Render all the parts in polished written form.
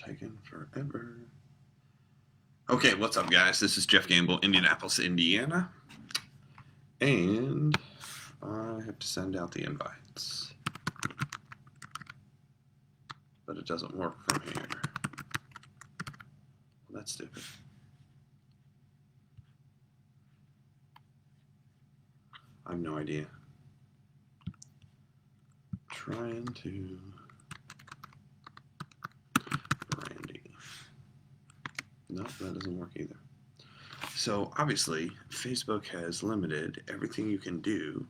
taking forever. Okay, what's up, guys? This is Jeff Gamble, Indianapolis, Indiana. And I have to send out the invites. But it doesn't work from here. Well, that's stupid. I have no idea. Trying to... Randy. Nope, that doesn't work either. So obviously, Facebook has limited everything you can do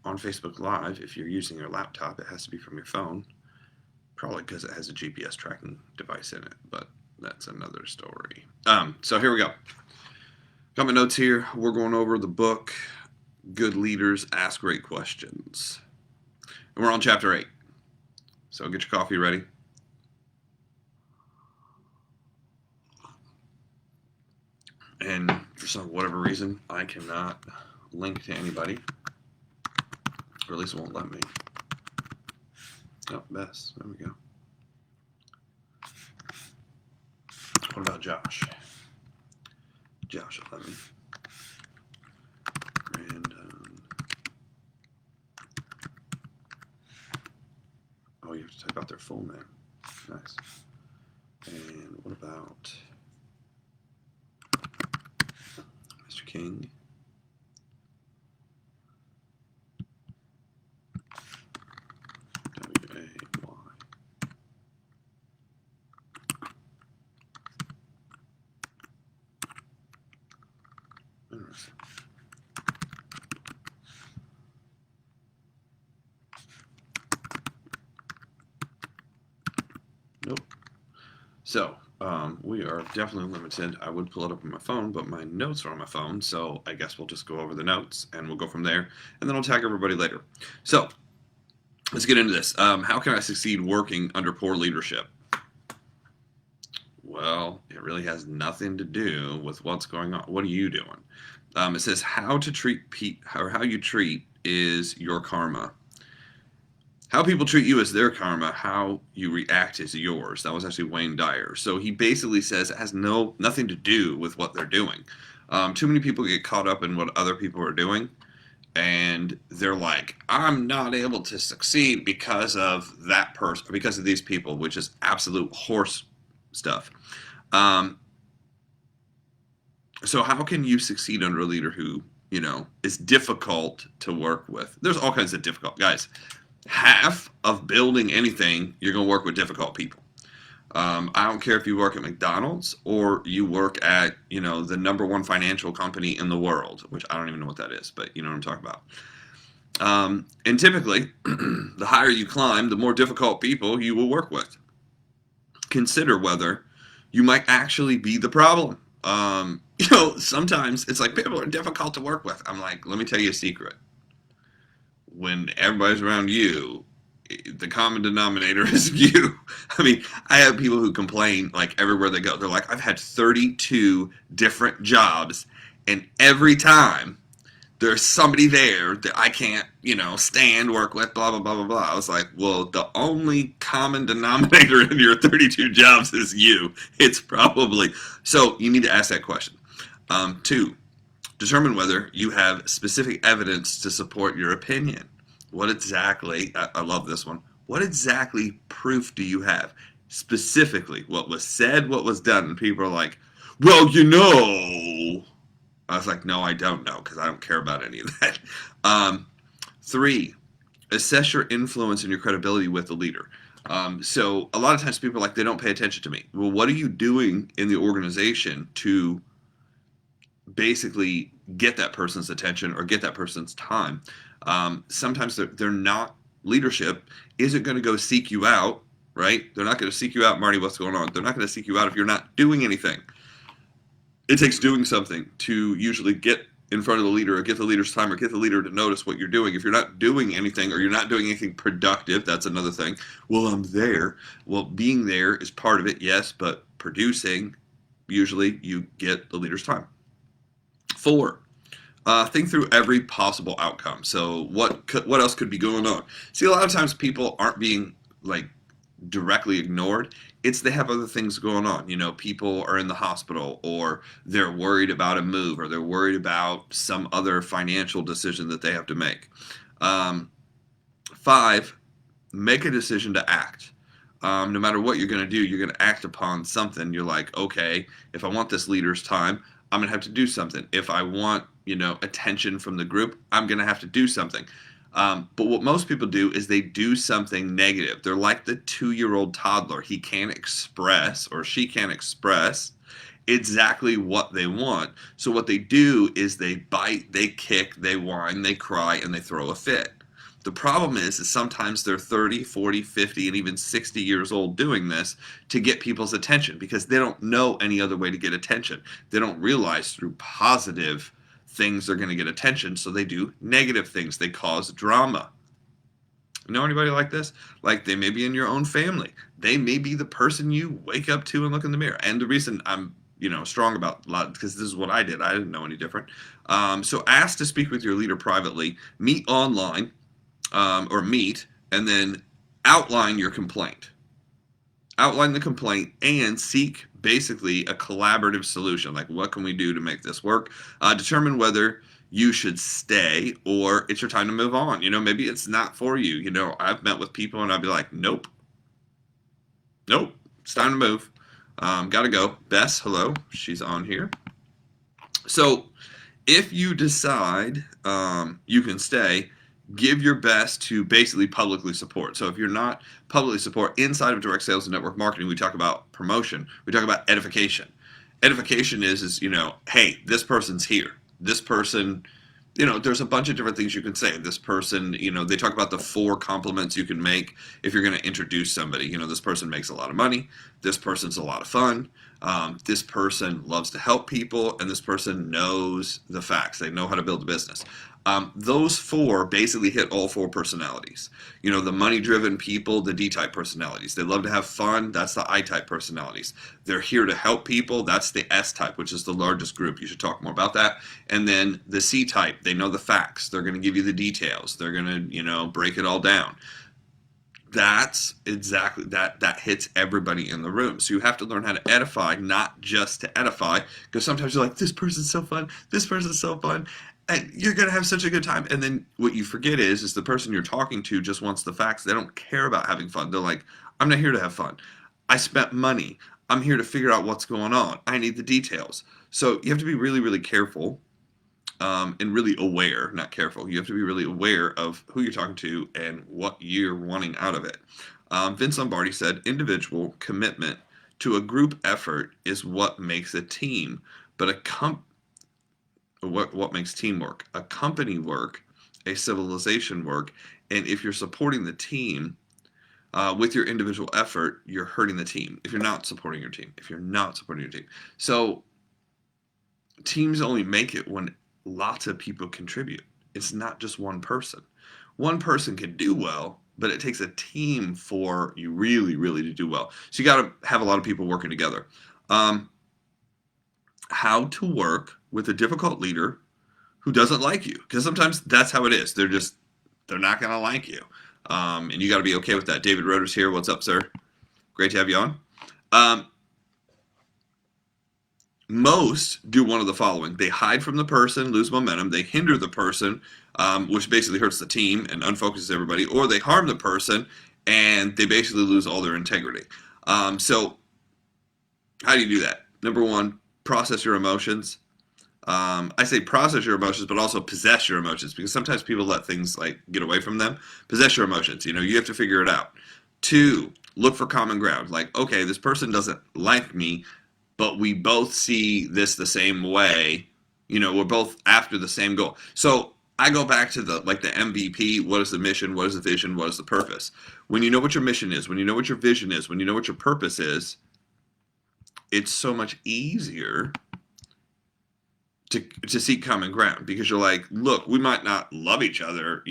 on Facebook Live. If you're using your laptop, it has to be from your phone. Probably because it has a GPS tracking device in it, but that's another story. So here we go. Got my notes here. We're going over the book, Good Leaders Ask Great Questions. And we're on chapter 8. So get your coffee ready. And for some whatever reason, I cannot link to anybody. Or at least it won't let me. Oh, Bess. There we go. What about Josh? Josh will let me. And, oh, you have to type out their full name. Nice. And what about Mr. King? W-A-Y. Interesting. Nope. So, we are definitely limited. I would pull it up on my phone, but my notes are on my phone, so I guess we'll just go over the notes, and we'll go from there, and then I'll tag everybody later. So, let's get into this. How can I succeed working under poor leadership? Well, it really has nothing to do with what's going on. What are you doing? It says how to treat or how you treat is your karma. How people treat you is their karma. How you react is yours. That was actually Wayne Dyer. So he basically says it has nothing to do with what they're doing. Too many people get caught up in what other people are doing, and they're like, I'm not able to succeed because of that person, or because of these people, which is absolute horse stuff. So how can you succeed under a leader who, is difficult to work with? There's all kinds of difficult guys. Half of building anything, you're going to work with difficult people. I don't care if you work at McDonald's or you work at, the #1 financial company in the world, which I don't even know what that is, but you know what I'm talking about. And typically, the higher you climb, the more difficult people you will work with. Consider whether you might actually be the problem. Sometimes it's like people are difficult to work with. I'm like, let me tell you a secret. When everybody's around you, the common denominator is you. I mean, I have people who complain like everywhere they go. They're like, I've had 32 different jobs, and every time there's somebody there that I can't, stand, work with, blah, blah, blah, blah, blah. I was like, well, the only common denominator in your 32 jobs is you. It's probably. So you need to ask that question. 2, determine whether you have specific evidence to support your opinion. What exactly, I love this one, what exactly proof do you have? Specifically, what was said, what was done, and people are like, well, I was like, no, I don't know, because I don't care about any of that. 3, assess your influence and your credibility with the leader. So a lot of times people are like, they don't pay attention to me. Well, what are you doing in the organization to basically get that person's attention or get that person's time? Sometimes they're not, leadership isn't going to go seek you out, right? They're not going to seek you out, Marty, what's going on? They're not going to seek you out if you're not doing anything. It takes doing something to usually get in front of the leader or get the leader's time or get the leader to notice what you're doing. If you're not doing anything or you're not doing anything productive, that's another thing. Well, I'm there. Well, being there is part of it, yes, but producing, usually you get the leader's time. 4, think through every possible outcome. So what else could be going on? See, a lot of times people aren't being like directly ignored. It's they have other things going on. People are in the hospital, or they're worried about a move, or they're worried about some other financial decision that they have to make. 5, make a decision to act. No matter what you're going to do, you're going to act upon something. You're like, okay, if I want this leader's time, I'm going to have to do something. If I want, attention from the group, I'm going to have to do something. But what most people do is they do something negative. They're like the 2-year-old toddler. He can't express, or she can't express exactly what they want. So what they do is they bite, they kick, they whine, they cry, and they throw a fit. The problem is sometimes they're 30, 40, 50, and even 60 years old doing this to get people's attention, because they don't know any other way to get attention. They don't realize through positive things they're going to get attention, so they do negative things. They cause drama. Know anybody like this? Like, they may be in your own family. They may be the person you wake up to and look in the mirror. And the reason I'm strong about a lot, because this is what I did. I didn't know any different. So ask to speak with your leader privately. Meet online. Or meet, and then outline your complaint. Outline the complaint and seek basically a collaborative solution. Like, what can we do to make this work? Determine whether you should stay or it's your time to move on. Maybe it's not for you. I've met with people and I'd be like, nope, it's time to move. Gotta go. Bess, hello, she's on here. So if you decide you can stay, give your best to basically publicly support. So if you're not publicly support, inside of direct sales and network marketing, we talk about promotion. We talk about edification. Edification is hey, this person's here. This person, there's a bunch of different things you can say. This person, they talk about the 4 compliments you can make if you're going to introduce somebody. This person makes a lot of money. This person's a lot of fun. This person loves to help people, and this person knows the facts. They know how to build a business. Those 4 basically hit all 4 personalities. The money-driven people, the D-type personalities. They love to have fun. That's the I-type personalities. They're here to help people. That's the S-type, which is the largest group. You should talk more about that. And then the C-type, they know the facts. They're going to give you the details. They're going to, break it all down. That's exactly that hits everybody in the room. So you have to learn how to edify, not just to edify, because sometimes you're like, this person's so fun. This person's so fun. And you're going to have such a good time. And then what you forget is the person you're talking to just wants the facts. They don't care about having fun. They're like, I'm not here to have fun. I spent money. I'm here to figure out what's going on. I need the details. So you have to be really, really careful and really aware, not careful. You have to be really aware of who you're talking to and what you're wanting out of it. Vince Lombardi said, individual commitment to a group effort is what makes a team, but what makes teamwork? A company work, a civilization work, and if you're supporting the team with your individual effort, you're hurting the team. If you're not supporting your team, so teams only make it when lots of people contribute. It's not just one person. One person can do well, but it takes a team for you really, really to do well. So you got to have a lot of people working together. How to work with a difficult leader who doesn't like you, because sometimes that's how it is. They're not going to like you, and you got to be okay with that. David Roeder's here. What's up, sir? Great to have you on. Most do one of the following. They hide from the person, lose momentum. They hinder the person, which basically hurts the team and unfocuses everybody, or they harm the person and they basically lose all their integrity. So how do you do that? Number 1, process your emotions. I say process your emotions, but also possess your emotions, because sometimes people let things like get away from them. Possess your emotions. You have to figure it out. 2, look for common ground. Like, okay, this person doesn't like me, but we both see this the same way. We're both after the same goal. So I go back to the MVP. What is the mission? What is the vision? What is the purpose? When you know what your mission is, when you know what your vision is, when you know what your purpose is, it's so much easier to seek common ground, because you're like, look, we might not love each other,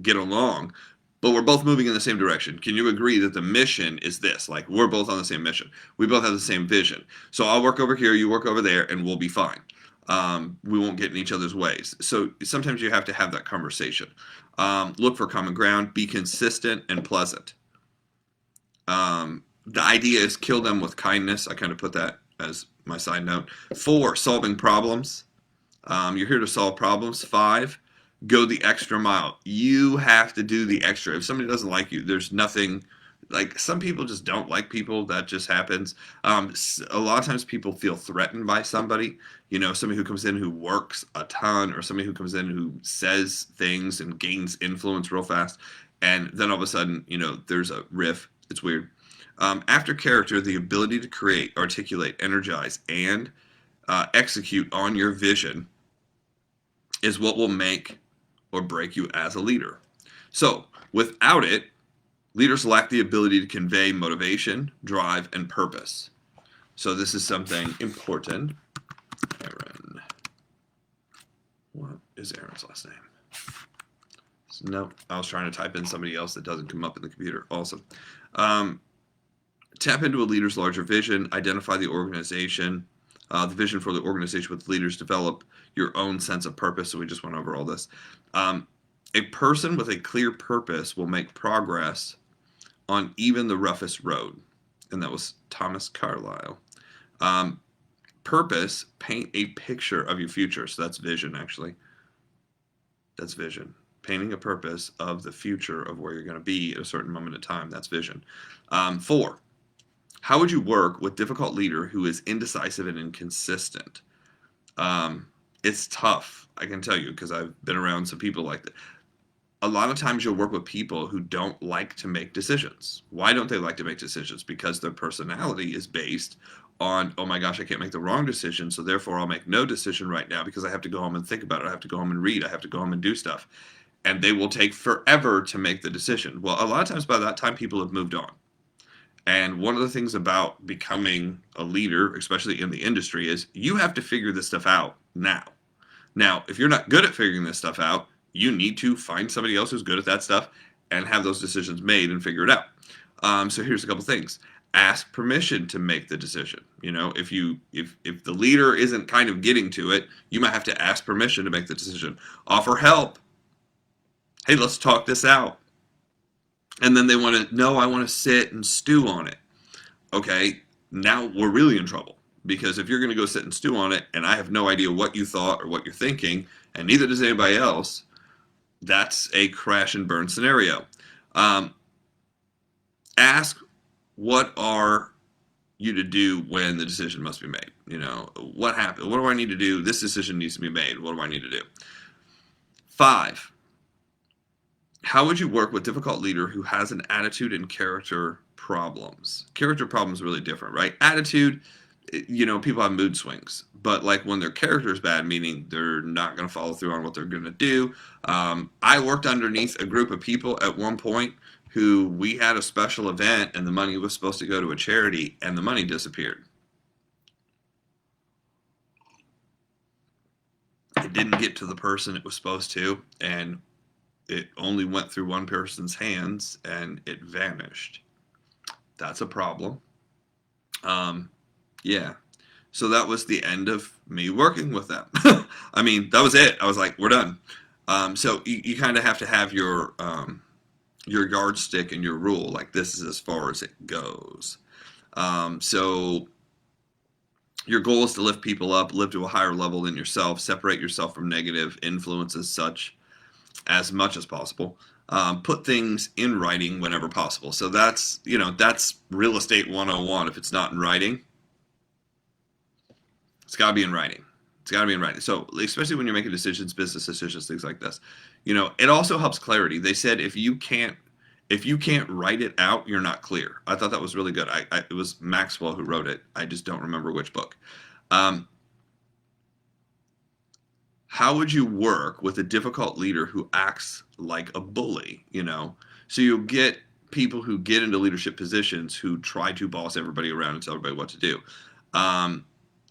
get along, but we're both moving in the same direction. Can you agree that the mission is this? Like, we're both on the same mission. We both have the same vision. So I'll work over here, you work over there, and we'll be fine. We won't get in each other's ways. So sometimes you have to have that conversation. Look for common ground. Be consistent and pleasant. The idea is kill them with kindness. I kind of put that as my side note. 4, solving problems. You're here to solve problems. 5, go the extra mile. You have to do the extra. If somebody doesn't like you, there's nothing. Like, some people just don't like people. That just happens. A lot of times people feel threatened by somebody. Somebody who comes in who works a ton, or somebody who comes in who says things and gains influence real fast. And then all of a sudden, there's a riff. It's weird. After character, the ability to create, articulate, energize, and execute on your vision is what will make or break you as a leader. So, without it, leaders lack the ability to convey motivation, drive, and purpose. So, this is something important. Aaron. What is Aaron's last name? No, I was trying to type in somebody else that doesn't come up in the computer. Awesome. Tap into a leader's larger vision, identify the organization, the vision for the organization with leaders, develop your own sense of purpose. So we just went over all this. A person with a clear purpose will make progress on even the roughest road. And that was Thomas Carlyle. Purpose, paint a picture of your future. So that's vision, actually. That's vision. Painting a purpose of the future of where you're going to be at a certain moment in time. That's vision. 4, how would you work with difficult leader who is indecisive and inconsistent? It's tough, I can tell you, because I've been around some people like that. A lot of times you'll work with people who don't like to make decisions. Why don't they like to make decisions? Because their personality is based on, oh my gosh, I can't make the wrong decision, so therefore I'll make no decision right now because I have to go home and think about it. I have to go home and read. I have to go home and do stuff. And they will take forever to make the decision. Well, a lot of times by that time, people have moved on. And one of the things about becoming a leader, especially in the industry, is you have to figure this stuff out now. Now, if you're not good at figuring this stuff out, you need to find somebody else who's good at that stuff and have those decisions made and figure it out. So here's a couple things. Ask permission to make the decision. If the leader isn't kind of getting to it, you might have to ask permission to make the decision. Offer help. Hey, let's talk this out. And then they want to, no, I want to sit and stew on it. Okay, now we're really in trouble. Because if you're going to go sit and stew on it, and I have no idea what you thought or what you're thinking, and neither does anybody else, that's a crash and burn scenario. Ask, what are you to do when the decision must be made? What happened? What do I need to do? This decision needs to be made. What do I need to do? 5, how would you work with difficult leader who has an attitude and character problems? Character problems are really different, right? Attitude, people have mood swings, but like when their character is bad, meaning they're not going to follow through on what they're going to do. I worked underneath a group of people at one point who we had a special event and the money was supposed to go to a charity and the money disappeared. It didn't get to the person it was supposed to, and it only went through one person's hands and it vanished. That's a problem. Yeah. So that was the end of me working with them. I mean, that was it. I was like, we're done. So you kind of have to have your yardstick and your rule. Like, this is as far as it goes. So your goal is to lift people up, live to a higher level than yourself, separate yourself from negative influences such as much as possible. Put things in writing whenever possible. So that's real estate 101. If it's not in writing, it's got to be in writing. It's got to be in writing. So especially when you're making decisions, business decisions, things like this, it also helps clarity. They said if you can't write it out, you're not clear. I thought that was really good. It was Maxwell who wrote it. I just don't remember which book. How would you work with a difficult leader who acts like a bully? So you'll get people who get into leadership positions who try to boss everybody around and tell everybody what to do.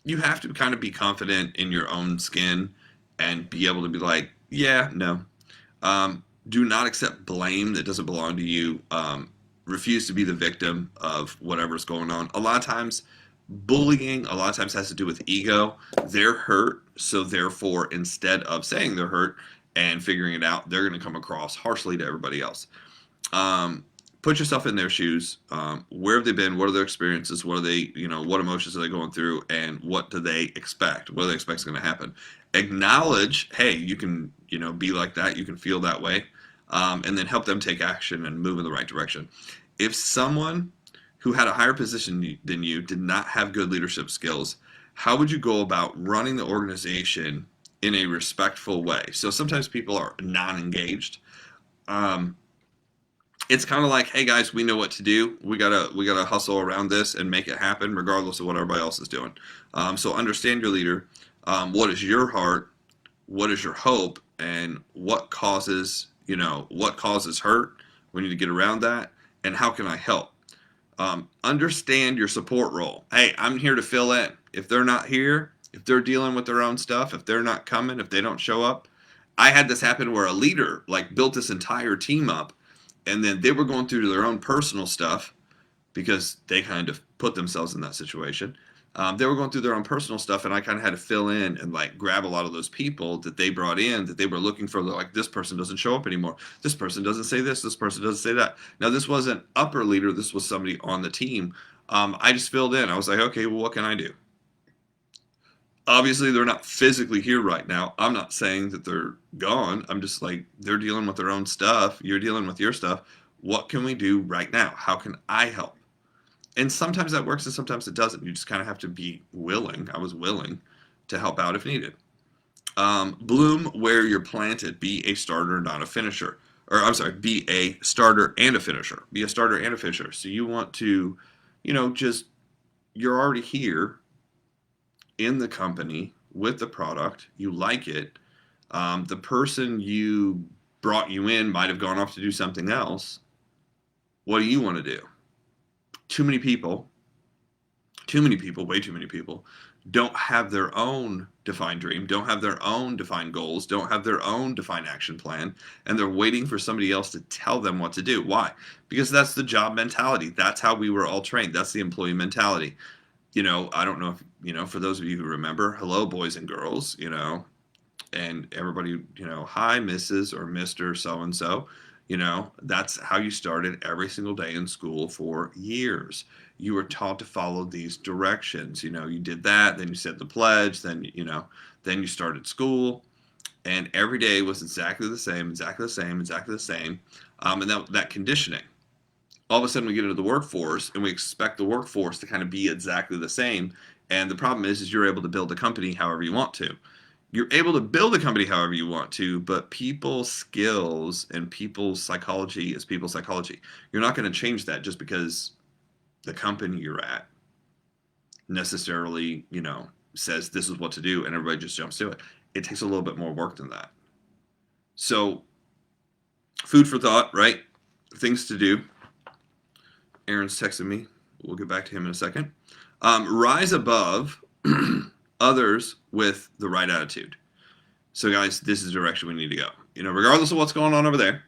You have to kind of be confident in your own skin and be able to be like, yeah, no. Do not accept blame that doesn't belong to you. Refuse to be the victim of whatever's going on. A lot of times, bullying has to do with ego. They're hurt, so therefore, instead of saying they're hurt and figuring it out, they're going to come across harshly to everybody else. put yourself in their shoes. Where have they been? What are their experiences? What are they, what emotions are they going through? And what do they expect? What do they expect is going to happen? Acknowledge, hey, you can, be like that. You can feel that way. And then help them take action and move in the right direction. If someone who had a higher position than you did not have good leadership skills, how would you go about running the organization in a respectful way? So sometimes people are non-engaged. It's kind of like, hey guys, we know what to do. We gotta hustle around this and make it happen, regardless of what everybody else is doing. So understand your leader. What is your heart? What is your hope? And what causes hurt? We need to get around that. And how can I help? Understand your support role. Hey, I'm here to fill in. If they're not here, if they're dealing with their own stuff, if they're not coming, if they don't show up. I had this happen where a leader built this entire team up, and then they were going through their own personal stuff because they kind of put themselves in that situation. They were going through their own personal stuff, and I kind of had to fill in and grab a lot of those people that they brought in that they were looking for. This person doesn't show up anymore. This person doesn't say this. This person doesn't say that. Now, this wasn't upper leader. This was somebody on the team. I just filled in. I was like, okay, well, what can I do? Obviously, they're not physically here right now. I'm not saying that they're gone. I'm just they're dealing with their own stuff. You're dealing with your stuff. What can we do right now? How can I help? And sometimes that works and sometimes it doesn't. You just kind of have to be willing. I was willing to help out if needed. Bloom where you're planted. Be a starter, not a finisher. Or I'm sorry, be a starter and a finisher. Be a starter and a finisher. So you want to, you're already here in the company with the product. You like it. The person you brought you in might have gone off to do something else. What do you want to do? Too many people, way too many people, don't have their own defined dream, don't have their own defined goals, don't have their own defined action plan, and they're waiting for somebody else to tell them what to do. Why? Because that's the job mentality. That's how we were all trained. That's the employee mentality. I don't know if, for those of you who remember, hello, boys and girls, and everybody, hi, Mrs. or Mr. So-and-so. That's how you started every single day in school for years. You were taught to follow these directions. You did that, then you said the pledge, then you started school, and every day was exactly the same, exactly the same, exactly the same. And that conditioning. All of a sudden we get into the workforce and we expect the workforce to kind of be exactly the same. And the problem is you're able to build a company however you want to. You're able to build a company however you want to, but people's skills and people's psychology is people's psychology. You're not going to change that just because the company you're at necessarily, says this is what to do and everybody just jumps to it. It takes a little bit more work than that. So, food for thought, right? Things to do. Aaron's texting me. We'll get back to him in a second. Rise above others with the right attitude. So guys, this is the direction we need to go. Regardless of what's going on over there.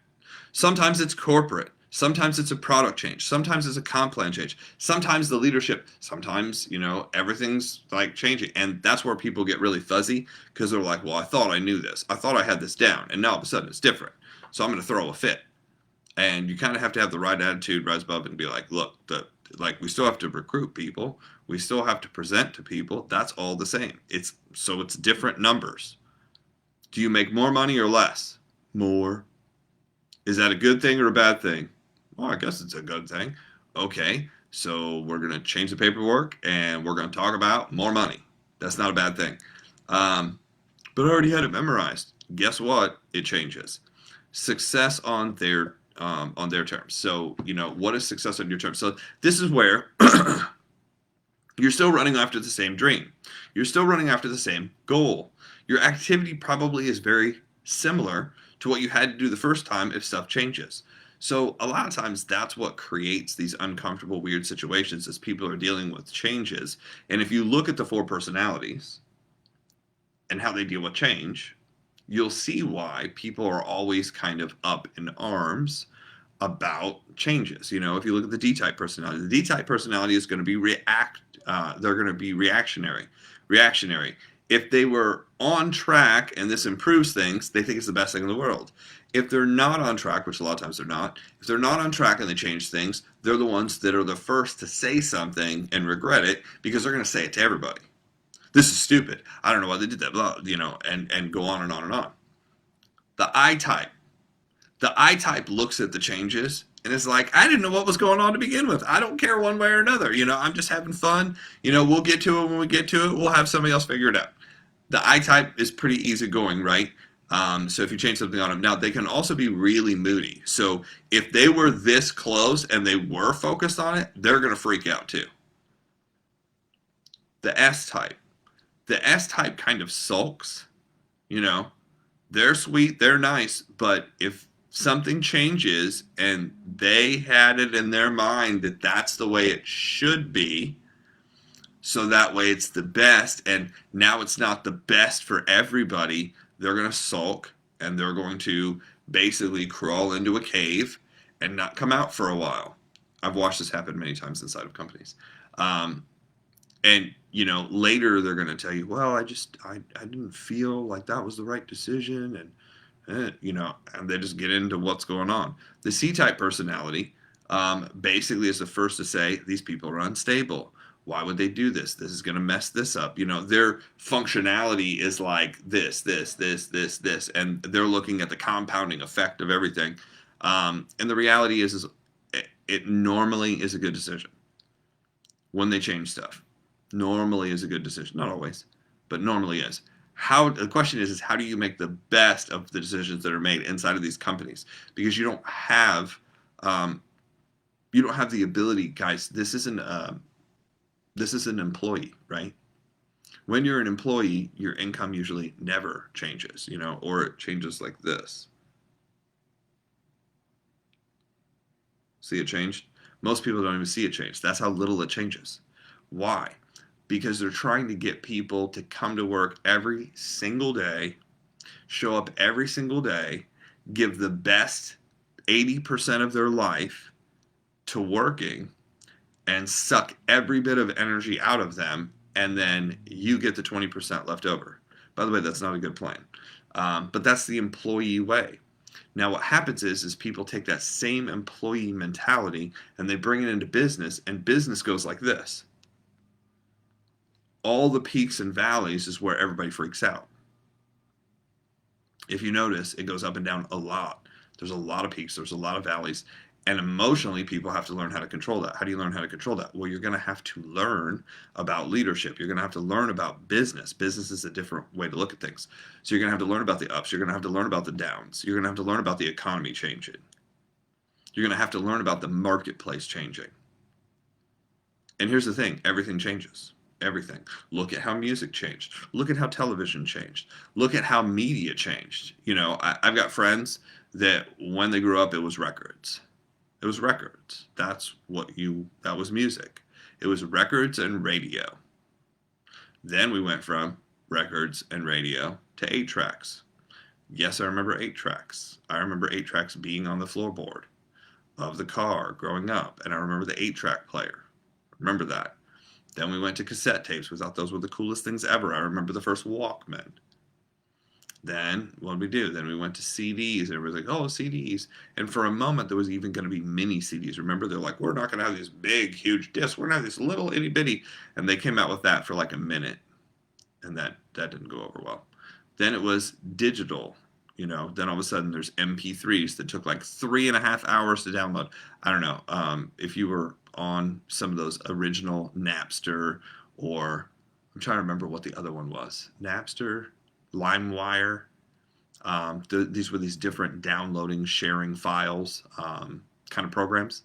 Sometimes it's corporate. Sometimes it's a product change. Sometimes it's a comp plan change. Sometimes the leadership. Sometimes, everything's changing. And that's where people get really fuzzy because they're like, well, I thought I knew this. I thought I had this down. And now all of a sudden it's different. So I'm going to throw a fit. And you kind of have to have the right attitude, rise above, and be like, look, we still have to recruit people. We still have to present to people. That's all the same. It's different numbers. Do you make more money or less? More. Is that a good thing or a bad thing? Well, I guess it's a good thing. Okay, so we're going to change the paperwork and we're going to talk about more money. That's not a bad thing. But I already had it memorized. Guess what? It changes. Success on their terms. So, what is success on your terms? So this is where you're still running after the same dream. You're still running after the same goal. Your activity probably is very similar to what you had to do the first time if stuff changes. So a lot of times that's what creates these uncomfortable, weird situations as people are dealing with changes. And if you look at the 4 personalities and how they deal with change, you'll see why people are always kind of up in arms about changes. If you look at the D-type personality, the D-type personality is going to be they're going to be reactionary. If they were on track and this improves things, they think it's the best thing in the world. If they're not on track, which a lot of times they're not, if they're not on track and they change things, they're the ones that are the first to say something and regret it because they're going to say it to everybody. This is stupid. I don't know why they did that, blah, and go on and on and on. The I type. The I type looks at the changes and is like, I didn't know what was going on to begin with. I don't care one way or another. I'm just having fun. We'll get to it when we get to it. We'll have somebody else figure it out. The I type is pretty easygoing, right? So if you change something on them, now they can also be really moody. So if they were this close and they were focused on it, they're going to freak out too. The S type. The S type kind of sulks. They're sweet, they're nice, but if something changes and they had it in their mind that that's the way it should be, so that way it's the best, and now it's not the best for everybody, they're going to sulk and they're going to basically crawl into a cave and not come out for a while. I've watched this happen many times inside of companies. And later they're going to tell you, well, I didn't feel like that was the right decision, and they just get into what's going on. The C-type personality basically is the first to say these people are unstable. Why would they do this? This is going to mess this up. Their functionality is like this, and they're looking at the compounding effect of everything. And the reality is it normally is a good decision when they change stuff. Normally is a good decision. Not always, but normally is. The question is how do you make the best of the decisions that are made inside of these companies? Because you don't have the ability, guys. This isn't an employee, right? When you're an employee, your income usually never changes, or it changes like this. See it changed? Most people don't even see it change. That's how little it changes. Why? Because they're trying to get people to come to work every single day, show up every single day, give the best 80% of their life to working, and suck every bit of energy out of them, and then you get the 20% left over. By the way, that's not a good plan. But that's the employee way. Now what happens is people take that same employee mentality and they bring it into business, and business goes like this. All the peaks and valleys is where everybody freaks out. If you notice, it goes up and down a lot. There's a lot of peaks, there's a lot of valleys, and emotionally people have to learn how to control that. How do you learn how to control that? Well, you're going to have to learn about leadership. You're going to have to learn about business. Business is a different way to look at things. So you're going to have to learn about the ups. You're going to have to learn about the downs. You're going to have to learn about the economy changing. You're going to have to learn about the marketplace changing. And here's the thing, everything changes. Everything. Look at how music changed. Look at how television changed. Look at how media changed. I've got friends that when they grew up, it was records. It was records. That was music. It was records and radio. Then we went from records and radio to 8-tracks. Yes, I remember 8-tracks. I remember 8-tracks being on the floorboard of the car growing up, and I remember the 8-track player. Remember that. Then we went to cassette tapes. We thought those were the coolest things ever. I remember the first Walkman. Then what did we do? Then we went to CDs, and everybody's like, oh, CDs. And for a moment, there was even going to be mini CDs. Remember, they're like, we're not going to have these big, huge discs. We're going to have this little itty bitty. And they came out with that for like a minute. And that didn't go over well. Then it was digital. Then all of a sudden there's MP3s that took like 3.5 hours to download. I don't know. If you were on some of those original Napster, or I'm trying to remember what the other one was. Napster, LimeWire. These were these different downloading, sharing files kind of programs.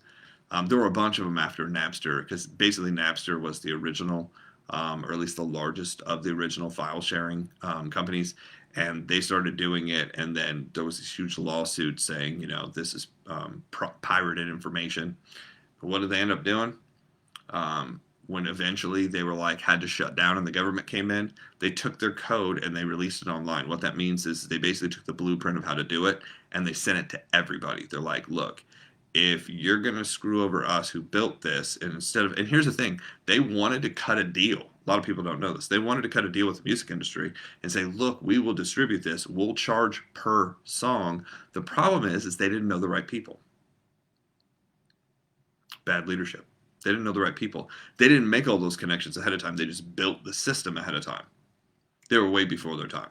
There were a bunch of them after Napster, because basically Napster was the original, or at least the largest of the original file sharing companies. And they started doing it, and then there was this huge lawsuit saying, this is pirated information. What did they end up doing? When eventually they were had to shut down and the government came in, they took their code and they released it online. What that means is they basically took the blueprint of how to do it and they sent it to everybody. They're like, look, if you're going to screw over us who built this, and here's the thing, they wanted to cut a deal. A lot of people don't know this. They wanted to cut a deal with the music industry and say, look, we will distribute this. We'll charge per song. The problem is they didn't know the right people. Bad leadership. They didn't know the right people. They didn't make all those connections ahead of time. They just built the system ahead of time. They were way before their time.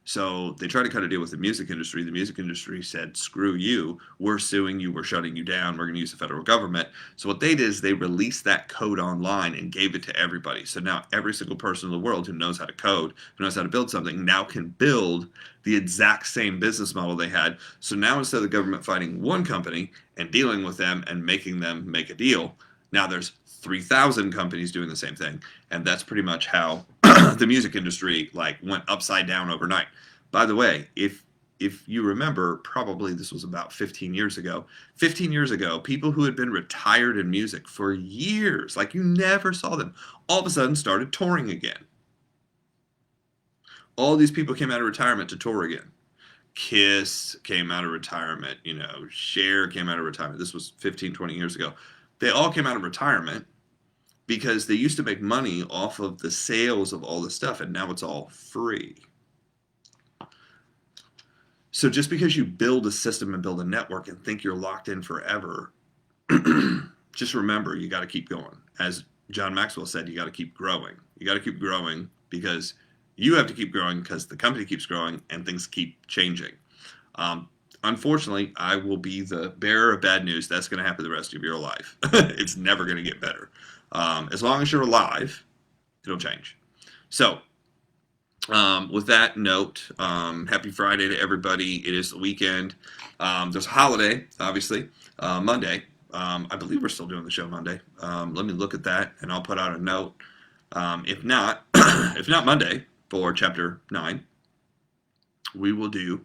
So they tried to cut a deal with the music industry. The music industry said, screw you. We're suing you. We're shutting you down. We're going to use the federal government. So what they did is they released that code online and gave it to everybody. So now every single person in the world who knows how to code, who knows how to build something, now can build the exact same business model they had. So now instead of the government fighting one company and dealing with them and making them make a deal, now there's 3,000 companies doing the same thing. And that's pretty much how the music industry went upside down overnight. By the way, if you remember, probably this was about 15 years ago. 15 years ago, people who had been retired in music for years, like you never saw them, all of a sudden started touring again. All these people came out of retirement to tour again. Kiss came out of retirement, Cher came out of retirement. This was 15, 20 years ago. They all came out of retirement because they used to make money off of the sales of all the stuff, and now it's all free. So just because you build a system and build a network and think you're locked in forever, just remember, you got to keep going. As John Maxwell said, you got to keep growing. You got to keep growing because you have to keep growing because the company keeps growing and things keep changing. Unfortunately, I will be the bearer of bad news. That's going to happen the rest of your life. It's never going to get better. As long as you're alive, it'll change. So, with that note, happy Friday to everybody. It is the weekend. There's a holiday, obviously, Monday. I believe we're still doing the show Monday. Let me look at that, and I'll put out a note. If not, if not Monday for Chapter 9, we will do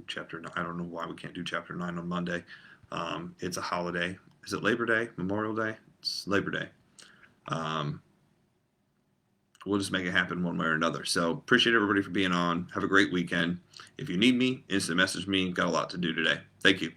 Chapter 9. I don't know why we can't do Chapter 9 on Monday. It's a holiday. Is it Labor Day? Memorial Day? It's Labor Day. We'll just make it happen one way or another. So appreciate everybody for being on. Have a great weekend. If you need me, instant message me. Got a lot to do today. Thank you.